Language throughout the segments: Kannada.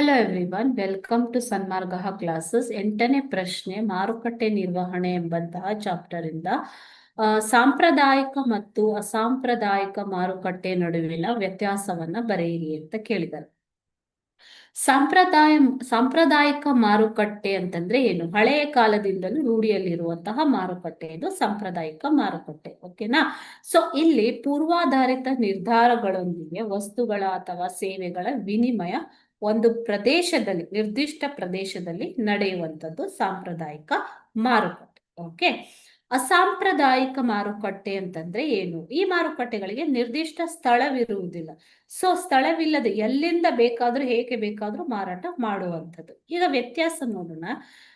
Hello everyone, welcome to Sanmarga classes. 8ನೇ ಪ್ರಶ್ನೆ, ಮಾರುಕಟ್ಟೆ ನಿರ್ವಹಣೆ ಎಂಬಂತಹ ಚಾಪ್ಟರ್ ಇಂದ ಸಾಂಪ್ರದಾಯಿಕ ಮತ್ತು ಅಸಾಂಪ್ರದಾಯಿಕ ಮಾರುಕಟ್ಟೆ ನಡುವಿನ ವ್ಯತ್ಯಾಸವನ್ನ ಬರೆಯಿರಿ ಅಂತ ಕೇಳಿದ್ದಾರೆ. ಸಾಂಪ್ರದಾಯಿಕ ಮಾರುಕಟ್ಟೆ ಅಂತಂದ್ರೆ ಏನು? ಹಳೆಯ ಕಾಲದಿಂದಲೂ ರೂಢಿಯಲ್ಲಿರುವಂತಹ ಮಾರುಕಟ್ಟೆ, ಇದು ಸಾಂಪ್ರದಾಯಿಕ ಮಾರುಕಟ್ಟೆ. ಓಕೆನಾ? ಸೊ ಇಲ್ಲಿ ಪೂರ್ವಾಧಾರಿತ ನಿರ್ಧಾರಗಳೊಂದಿಗೆ ವಸ್ತುಗಳ ಅಥವಾ ಸೇವೆಗಳ ವಿನಿಮಯ ಒಂದು ಪ್ರದೇಶದಲ್ಲಿ, ನಿರ್ದಿಷ್ಟ ಪ್ರದೇಶದಲ್ಲಿ ನಡೆಯುವಂಥದ್ದು ಸಾಂಪ್ರದಾಯಿಕ ಮಾರುಕಟ್ಟೆ. ಓಕೆ. ಅಸಾಂಪ್ರದಾಯಿಕ ಮಾರುಕಟ್ಟೆ ಅಂತಂದ್ರೆ ಏನು? ಈ ಮಾರುಕಟ್ಟೆಗಳಿಗೆ ನಿರ್ದಿಷ್ಟ ಸ್ಥಳವಿರುವುದಿಲ್ಲ. ಸೊ ಸ್ಥಳವಿಲ್ಲದೆ ಎಲ್ಲಿಂದ ಬೇಕಾದ್ರೂ ಹೇಗೆ ಬೇಕಾದ್ರೂ ಮಾರಾಟ ಮಾಡುವಂಥದ್ದು. ಈಗ ವ್ಯತ್ಯಾಸ ನೋಡೋಣ.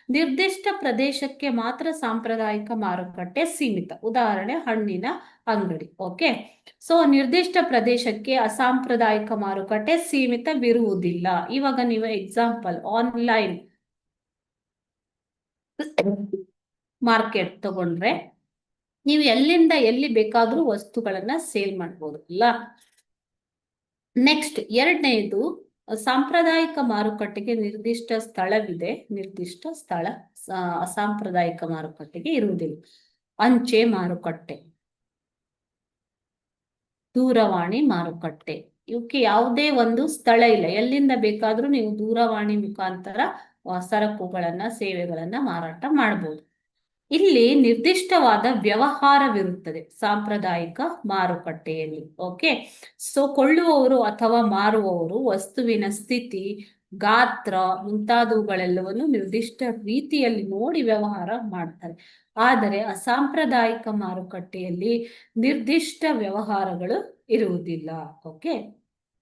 ನಿರ್ದಿಷ್ಟ ಪ್ರದೇಶಕ್ಕೆ ಮಾತ್ರ ಸಾಂಪ್ರದಾಯಿಕ ಮಾರುಕಟ್ಟೆ ಸೀಮಿತ. ಉದಾಹರಣೆ, ಹಣ್ಣಿನ ಅಂಗಡಿ. ಓಕೆ. ಸೊ ನಿರ್ದಿಷ್ಟ ಪ್ರದೇಶಕ್ಕೆ ಅಸಾಂಪ್ರದಾಯಿಕ ಮಾರುಕಟ್ಟೆ ಸೀಮಿತವಿರುವುದಿಲ್ಲ. ಇವಾಗ ನೀವು ಎಕ್ಸಾಂಪಲ್ ಆನ್ಲೈನ್ ಮಾರ್ಕೆಟ್ ತಗೊಂಡ್ರೆ ನೀವು ಎಲ್ಲಿಂದ ಎಲ್ಲಿ ಬೇಕಾದ್ರೂ ವಸ್ತುಗಳನ್ನ ಸೇಲ್ ಮಾಡ್ಬೋದು ಅಲ್ಲ. ನೆಕ್ಸ್ಟ್, ಎರಡನೇದು, ಸಾಂಪ್ರದಾಯಿಕ ಮಾರುಕಟ್ಟೆಗೆ ನಿರ್ದಿಷ್ಟ ಸ್ಥಳವಿದೆ, ನಿರ್ದಿಷ್ಟ ಸ್ಥಳ. ಅಸಾಂಪ್ರದಾಯಿಕ ಮಾರುಕಟ್ಟೆಗೆ ಇರುವುದಿಲ್ಲ. ಅಂಚೆ ಮಾರುಕಟ್ಟೆ, ದೂರವಾಣಿ ಮಾರುಕಟ್ಟೆ, ಇವಕ್ಕೆ ಯಾವುದೇ ಒಂದು ಸ್ಥಳ ಇಲ್ಲ. ಎಲ್ಲಿಂದ ಬೇಕಾದ್ರೂ ನೀವು ದೂರವಾಣಿ ಮುಖಾಂತರ ಸರಕುಗಳನ್ನ, ಸೇವೆಗಳನ್ನ ಮಾರಾಟ ಮಾಡಬಹುದು. ಇಲ್ಲಿ ನಿರ್ದಿಷ್ಟವಾದ ವ್ಯವಹಾರವಿರುತ್ತದೆ ಸಾಂಪ್ರದಾಯಿಕ ಮಾರುಕಟ್ಟೆಯಲ್ಲಿ. ಓಕೆ. ಸೊ ಕೊಳ್ಳುವವರು ಅಥವಾ ಮಾರುವವರು ವಸ್ತುವಿನ ಸ್ಥಿತಿ, ಗಾತ್ರ ಮುಂತಾದವುಗಳೆಲ್ಲವನ್ನು ನಿರ್ದಿಷ್ಟ ರೀತಿಯಲ್ಲಿ ನೋಡಿ ವ್ಯವಹಾರ ಮಾಡ್ತಾರೆ. ಆದರೆ ಅಸಾಂಪ್ರದಾಯಿಕ ಮಾರುಕಟ್ಟೆಯಲ್ಲಿ ನಿರ್ದಿಷ್ಟ ವ್ಯವಹಾರಗಳು ಇರುವುದಿಲ್ಲ. ಓಕೆ.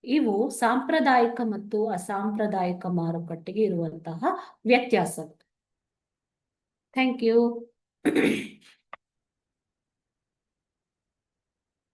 ಇವು ಸಾಂಪ್ರದಾಯಿಕ ಮತ್ತು ಅಸಾಂಪ್ರದಾಯಿಕ ಮಾರುಕಟ್ಟೆಗೆ ಇರುವಂತಹ ವ್ಯತ್ಯಾಸ. Thank you.